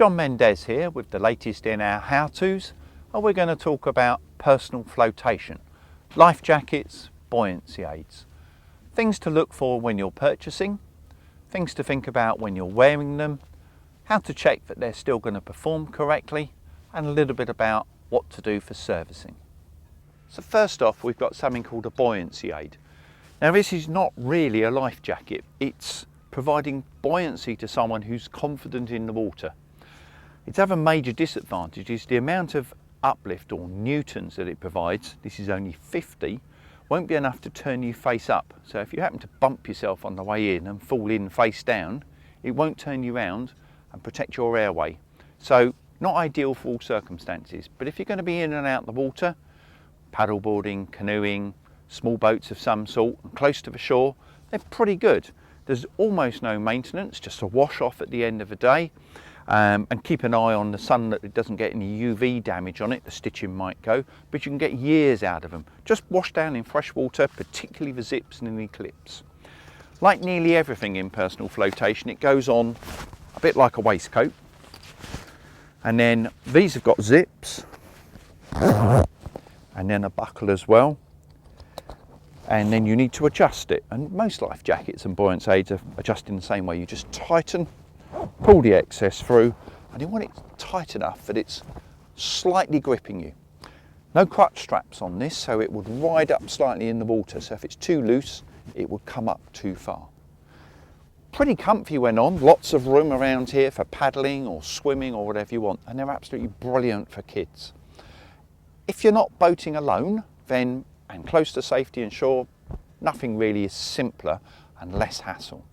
Jon Mendez here with the latest in our how-tos, and we're going to talk about personal flotation, life jackets, buoyancy aids. Things to look for when you're purchasing, things to think about when you're wearing them, how to check that they're still going to perform correctly, and a little bit about what to do for servicing. So first off, we've got something called a buoyancy aid. Now this is not really a life jacket, it's providing buoyancy to someone who's confident in the water. Its other major disadvantage is the amount of uplift or newtons that it provides. This is only 50, won't be enough to turn you face up. So if you happen to bump yourself on the way in and fall in face down, it won't turn you round and protect your airway. So not ideal for all circumstances, but if you're going to be in and out the water, paddleboarding, canoeing, small boats of some sort, and close to the shore, they're pretty good. There's almost no maintenance, just a wash off at the end of the day, and keep an eye on the sun that it doesn't get any UV damage on it. The stitching might go, but you can get years out of them. Just wash down in fresh water, particularly the zips and any clips. Like nearly everything in personal flotation, it goes on a bit like a waistcoat, and then these have got zips and then a buckle as well, and then you need to adjust it, and most life jackets and buoyancy aids are adjusted the same way. You just tighten, pull the excess through, and you want it tight enough that it's slightly gripping you. No crutch straps on this, so it would ride up slightly in the water, so if it's too loose it would come up too far. Pretty comfy when on, lots of room around here for paddling or swimming or whatever you want, and they're absolutely brilliant for kids. If you're not boating alone, then and close to safety and shore, nothing really is simpler and less hassle.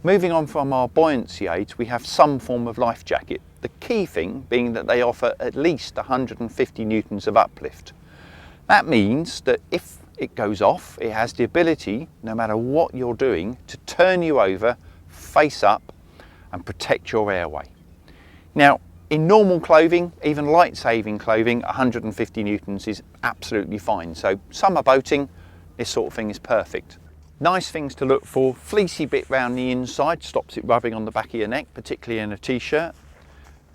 Moving on from our buoyancy aids, we have some form of life jacket. The key thing being that they offer at least 150 newtons of uplift. That means that if it goes off, it has the ability, no matter what you're doing, to turn you over, face up, and protect your airway. Now, in normal clothing, even light-saving clothing, 150 newtons is absolutely fine. So summer boating, this sort of thing is perfect. Nice things to look for: fleecy bit round the inside, stops it rubbing on the back of your neck, particularly in a t-shirt.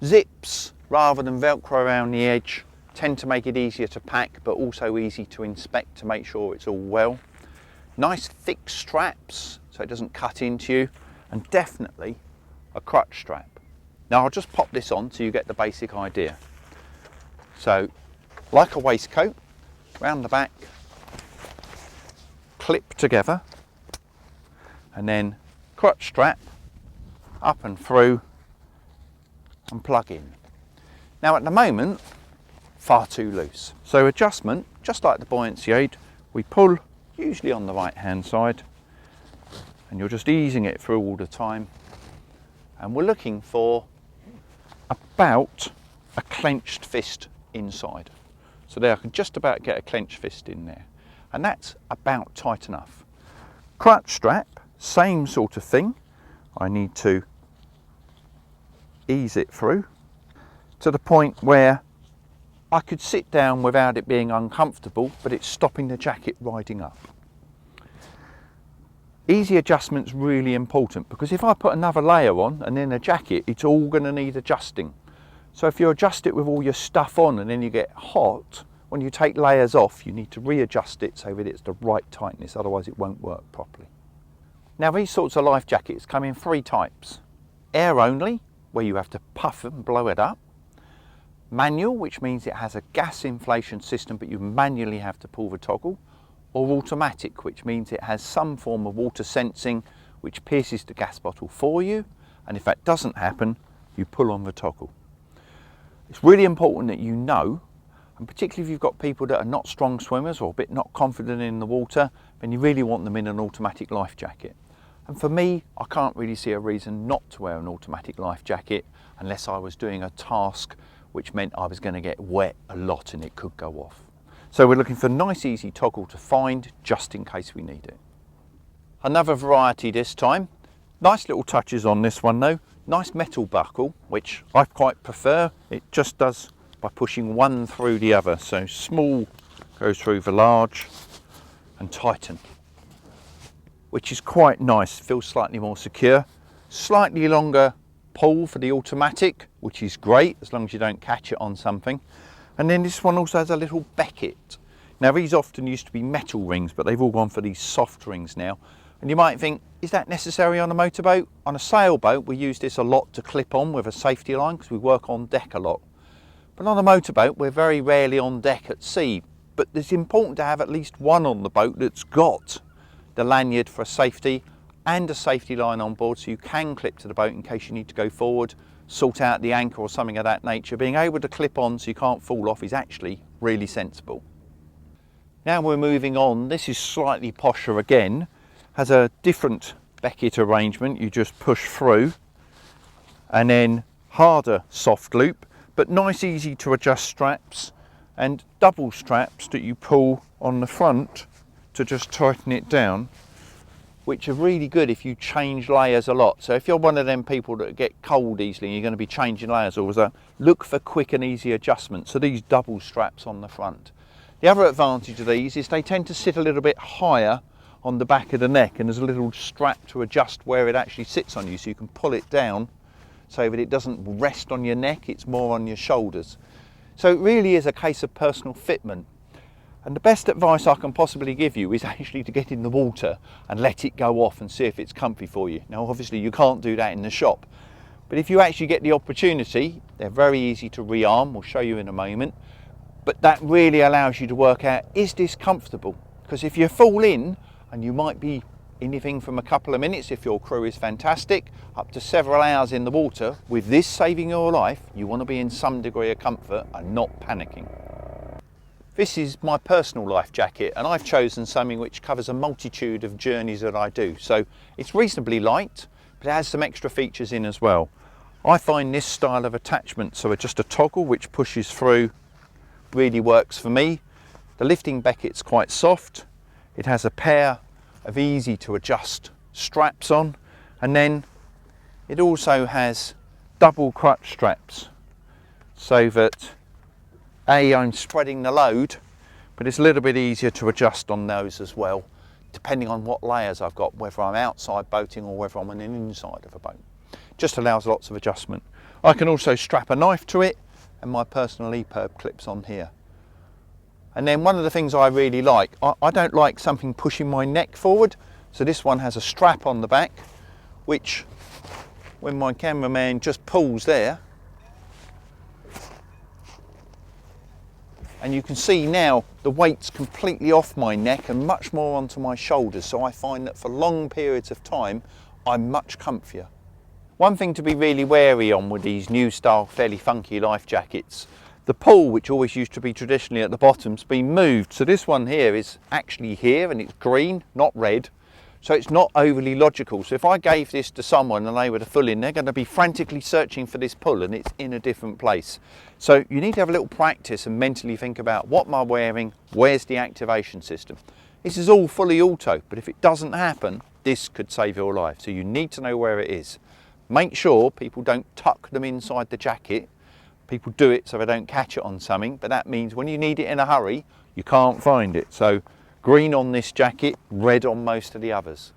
Zips, rather than Velcro around the edge, tend to make it easier to pack, but also easy to inspect to make sure it's all well. Nice thick straps, so it doesn't cut into you, and definitely a crutch strap. Now I'll just pop this on so you get the basic idea. So, like a waistcoat, round the back, clip together, and then crutch strap, up and through, and plug in. Now at the moment, far too loose. So adjustment, just like the buoyancy aid, we pull usually on the right hand side, and you're just easing it through all the time, and we're looking for about a clenched fist inside. So there, I can just about get a clenched fist in there, and that's about tight enough. Crutch strap, same sort of thing. I need to ease it through to the point where I could sit down without it being uncomfortable, but it's stopping the jacket riding up. Easy adjustment's really important, because if I put another layer on and then a jacket, it's all going to need adjusting. So if you adjust it with all your stuff on and then you get hot, when you take layers off, you need to readjust it so that it's the right tightness, otherwise it won't work properly. Now these sorts of life jackets come in three types. Air only, where you have to puff and blow it up. Manual, which means it has a gas inflation system but you manually have to pull the toggle. Or automatic, which means it has some form of water sensing which pierces the gas bottle for you, and if that doesn't happen, you pull on the toggle. It's really important that you know, and particularly if you've got people that are not strong swimmers or a bit not confident in the water, then you really want them in an automatic life jacket. And for me, I can't really see a reason not to wear an automatic life jacket unless I was doing a task which meant I was going to get wet a lot and it could go off. So we're looking for a nice easy toggle to find just in case we need it. Another variety this time. Nice little touches on this one though. Nice metal buckle, which I quite prefer. It just does by pushing one through the other. So small goes through the large and tighten, which is quite nice. Feels slightly more secure. Slightly longer pull for the automatic, which is great as long as you don't catch it on something. And then this one also has a little becket. Now these often used to be metal rings, but they've all gone for these soft rings now. And you might think, is that necessary on a motorboat? On a sailboat, we use this a lot to clip on with a safety line because we work on deck a lot. But on a motorboat, we're very rarely on deck at sea. But it's important to have at least one on the boat that's got the lanyard for safety and a safety line on board, so you can clip to the boat in case you need to go forward, sort out the anchor or something of that nature. Being able to clip on so you can't fall off is actually really sensible. Now we're moving on. This is slightly posher again. Has a different becket arrangement. You just push through, and then harder soft loop, but nice easy to adjust straps, and double straps that you pull on the front to just tighten it down, which are really good if you change layers a lot. So if you're one of them people that get cold easily and you're going to be changing layers all the time, look for quick and easy adjustments. So these double straps on the front. The other advantage of these is they tend to sit a little bit higher on the back of the neck, and there's a little strap to adjust where it actually sits on you, so you can pull it down so that it doesn't rest on your neck, it's more on your shoulders. So it really is a case of personal fitment. And the best advice I can possibly give you is actually to get in the water and let it go off and see if it's comfy for you. Now obviously you can't do that in the shop, but if you actually get the opportunity, they're very easy to rearm, we'll show you in a moment, but that really allows you to work out, is this comfortable? Because if you fall in, and you might be anything from a couple of minutes, if your crew is fantastic, up to several hours in the water, with this saving your life, you want to be in some degree of comfort and not panicking. This is my personal life jacket, and I've chosen something which covers a multitude of journeys that I do. So it's reasonably light, but it has some extra features in as well. I find this style of attachment, so just a toggle which pushes through, really works for me. The lifting becket's quite soft. It has a pair of easy to adjust straps on, and then it also has double crutch straps, so that I'm spreading the load, but it's a little bit easier to adjust on those as well, depending on what layers I've got, whether I'm outside boating or whether I'm on an inside of a boat. Just allows lots of adjustment. I can also strap a knife to it, and my personal EPIRB clips on here. And then one of the things I really like, I don't like something pushing my neck forward, so this one has a strap on the back, which when my cameraman just pulls there, and you can see now the weight's completely off my neck and much more onto my shoulders, so I find that for long periods of time I'm much comfier. One thing to be really wary on with these new style fairly funky life jackets, the pull, which always used to be traditionally at the bottom, has been moved. So this one here is actually here, and it's green, not red. So it's not overly logical. So if I gave this to someone and they were to full in, they're going to be frantically searching for this pull, and it's in a different place. So you need to have a little practice and mentally think about, what am I wearing? Where's the activation system? This is all fully auto, but if it doesn't happen, this could save your life. So you need to know where it is. Make sure people don't tuck them inside the jacket. People do it so they don't catch it on something, but that means when you need it in a hurry, you can't find it. So green on this jacket, red on most of the others.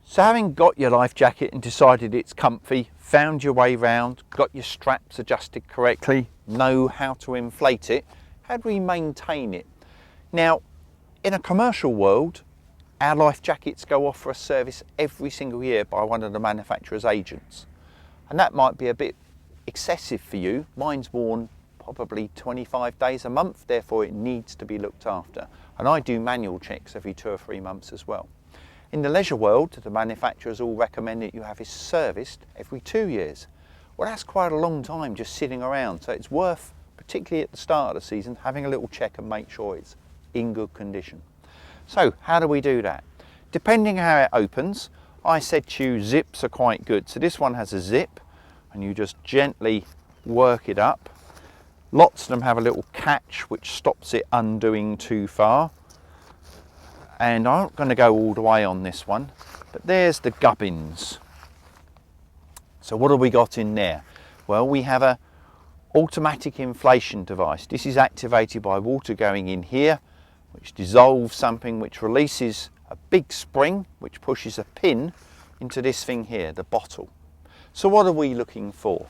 So having got your life jacket and decided it's comfy, found your way round, got your straps adjusted correctly, know how to inflate it, how do we maintain it? Now, in a commercial world, our life jackets go off for a service every single year by one of the manufacturer's agents. And that might be a bit excessive for you. Mine's worn probably 25 days a month, therefore it needs to be looked after. And I do manual checks every 2 or 3 months as well. In the leisure world, the manufacturers all recommend that you have it serviced every 2 years. Well, that's quite a long time just sitting around, so it's worth, particularly at the start of the season, having a little check and make sure it's in good condition. So how do we do that? Depending how it opens, I said to you zips are quite good. So this one has a zip, and you just gently work it up. Lots of them have a little catch which stops it undoing too far. And I'm not going to go all the way on this one, but there's the gubbins. So what have we got in there? Well, we have a automatic inflation device. This is activated by water going in here, which dissolves something, which releases a big spring which pushes a pin into this thing here, the bottle. So what are we looking for?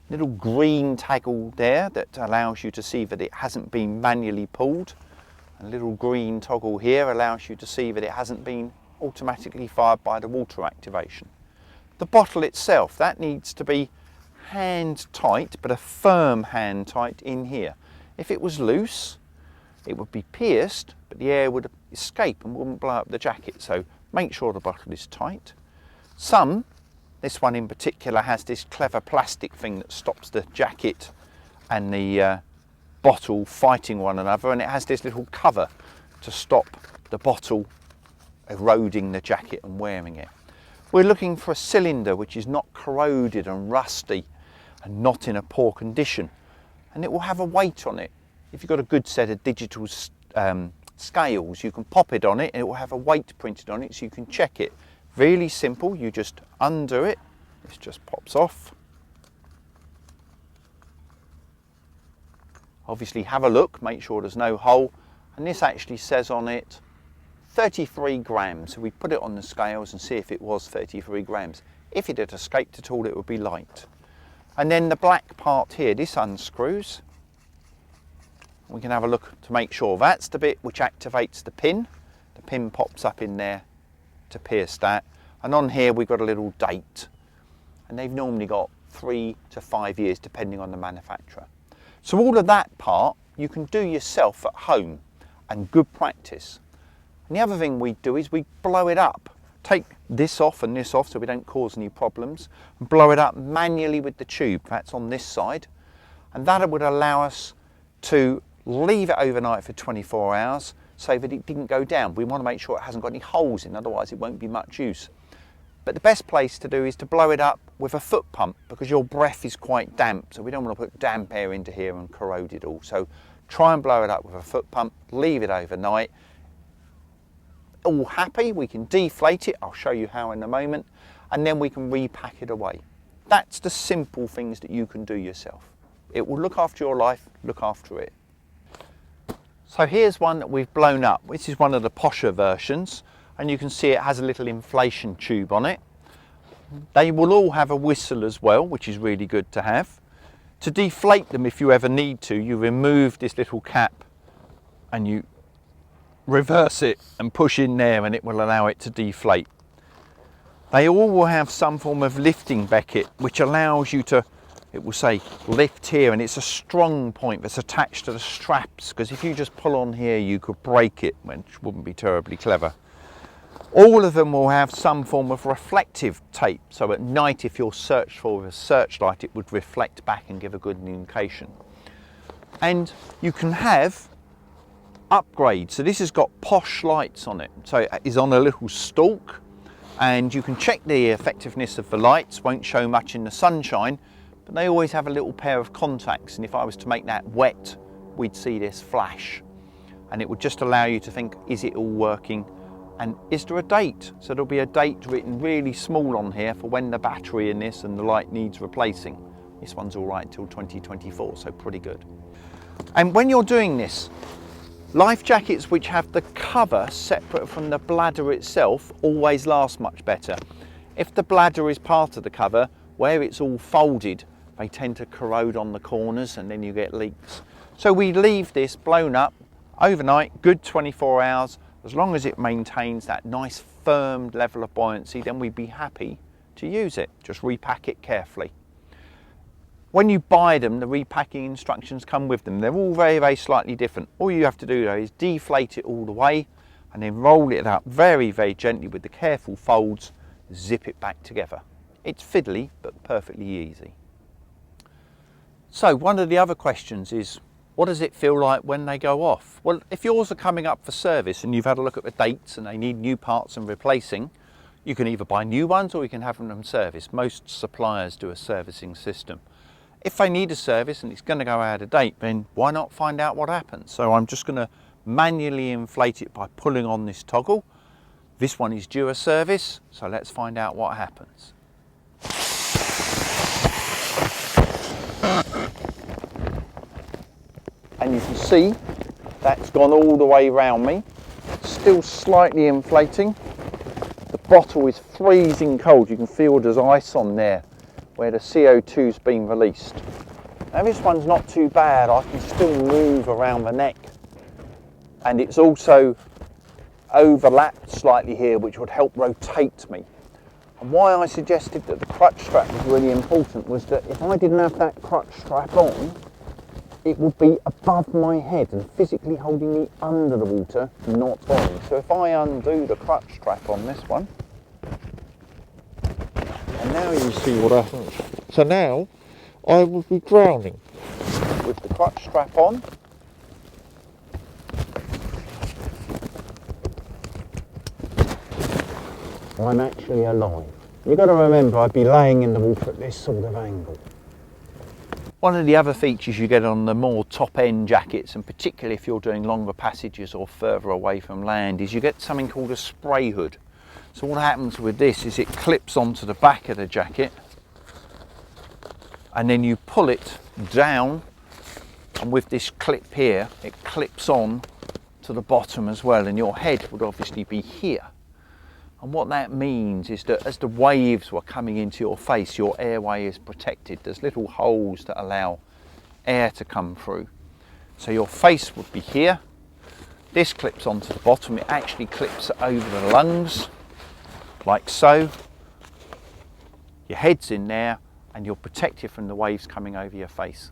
Little green toggle there that allows you to see that it hasn't been manually pulled. A little green toggle here allows you to see that it hasn't been automatically fired by the water activation. The bottle itself, that needs to be hand tight, but a firm hand tight in here. If it was loose, it would be pierced, but the air would escape and wouldn't blow up the jacket. So make sure the bottle is tight. This one in particular has this clever plastic thing that stops the jacket and the bottle fighting one another, and it has this little cover to stop the bottle eroding the jacket and wearing it. We're looking for a cylinder which is not corroded and rusty and not in a poor condition, and it will have a weight on it. If you've got a good set of digital scales, you can pop it on it and it will have a weight printed on it so you can check it. Really simple, you just undo it, this just pops off. Obviously have a look, make sure there's no hole, and this actually says on it 33 grams. So we put it on the scales and see if it was 33 grams. If it had escaped at all, it would be light. And then the black part here, this unscrews. We can have a look to make sure that's the bit which activates the pin. The pin pops up in there to pierce that. And on here we've got a little date. And they've normally got 3 to 5 years depending on the manufacturer. So all of that part you can do yourself at home, and good practice. And the other thing we do is we blow it up. Take this off and this off so we don't cause any problems, and blow it up manually with the tube. That's on this side. And that would allow us to leave it overnight for 24 hours so that it didn't go down. We want to make sure it hasn't got any holes in, otherwise it won't be much use. But the best place to do is to blow it up with a foot pump, because your breath is quite damp, so we don't want to put damp air into here and corrode it all. So try and blow it up with a foot pump, leave it overnight. All happy, we can deflate it, I'll show you how in a moment, and then we can repack it away. That's the simple things that you can do yourself. It will look after your life, look after it. So here's one that we've blown up. This is one of the posher versions, and you can see it has a little inflation tube on it. They will all have a whistle as well, which is really good to have. To deflate them, if you ever need to, you remove this little cap and you reverse it and push in there, and it will allow it to deflate. They all will have some form of lifting becket which allows you to, it will say lift here, and it's a strong point that's attached to the straps, because if you just pull on here you could break it, which wouldn't be terribly clever. All of them will have some form of reflective tape, so at night if you're searched for a searchlight it would reflect back and give a good indication. And you can have upgrades. So this has got posh lights on it, so it is on a little stalk, and you can check the effectiveness of the lights. Won't show much in the sunshine, but they always have a little pair of contacts, and if I was to make that wet we'd see this flash, and it would just allow you to think, is it all working, and is there a date? So there'll be a date written really small on here for when the battery in this and the light needs replacing. This one's all right till 2024, so pretty good. And when you're doing this, life jackets which have the cover separate from the bladder itself always last much better. If the bladder is part of the cover, where it's all folded, they tend to corrode on the corners and then you get leaks. So we leave this blown up overnight, good 24 hours, as long as it maintains that nice firm level of buoyancy, then we'd be happy to use it. Just repack it carefully. When you buy them, the repacking instructions come with them. They're all very, very slightly different. All you have to do though is deflate it all the way and then roll it up very, very gently with the careful folds, zip it back together. It's fiddly, but perfectly easy. So one of the other questions is, what does it feel like when they go off? Well, if yours are coming up for service and you've had a look at the dates and they need new parts and replacing, you can either buy new ones or you can have them serviced. Most suppliers do a servicing system. If they need a service and it's going to go out of date, then why not find out what happens? So I'm just going to manually inflate it by pulling on this toggle. This one is due a service, so let's find out what happens. And you can see that's gone all the way around me, still slightly inflating. The bottle is freezing cold, you can feel there's ice on there. where the CO2's been released. Now this one's not too bad, I can still move around the neck, and it's also overlapped slightly here, which would help rotate me. And why I suggested that the crutch strap was really important was that if I didn't have that crutch strap on, it would be above my head and physically holding me under the water, not on. So if I undo the crutch strap on this one, and now you see what happens. So now I will be drowning with the crutch strap on. I'm actually alive. You've got to remember, I'd be laying in the water at this sort of angle. One of the other features you get on the more top end jackets, and particularly if you're doing longer passages or further away from land, is you get something called a spray hood. So what happens with this is it clips onto the back of the jacket, and then you pull it down, and with this clip here, it clips on to the bottom as well, and your head would obviously be here. And what that means is that as the waves were coming into your face, your airway is protected. There's little holes that allow air to come through. So your face would be here. This clips onto the bottom. It actually clips over the lungs, like so. Your head's in there, and you're protected from the waves coming over your face.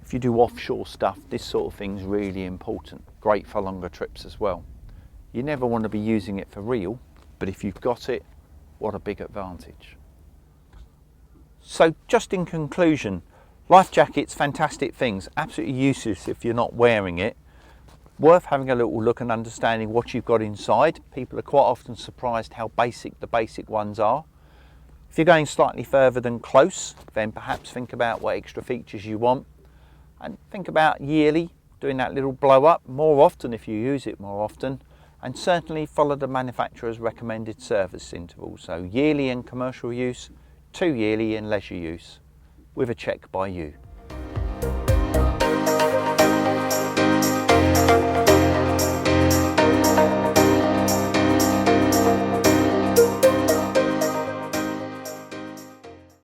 If you do offshore stuff, this sort of thing's really important. Great for longer trips as well. You never want to be using it for real, but if you've got it, what a big advantage. So just in conclusion, life jackets, fantastic things, absolutely useless if you're not wearing it. Worth having a little look and understanding what you've got inside. People are quite often surprised how basic the basic ones are. If you're going slightly further than close, then perhaps think about what extra features you want, and think about yearly doing that little blow up more often if you use it more often. And certainly follow the manufacturer's recommended service interval. So yearly in commercial use, 2 yearly in leisure use, with a check by you.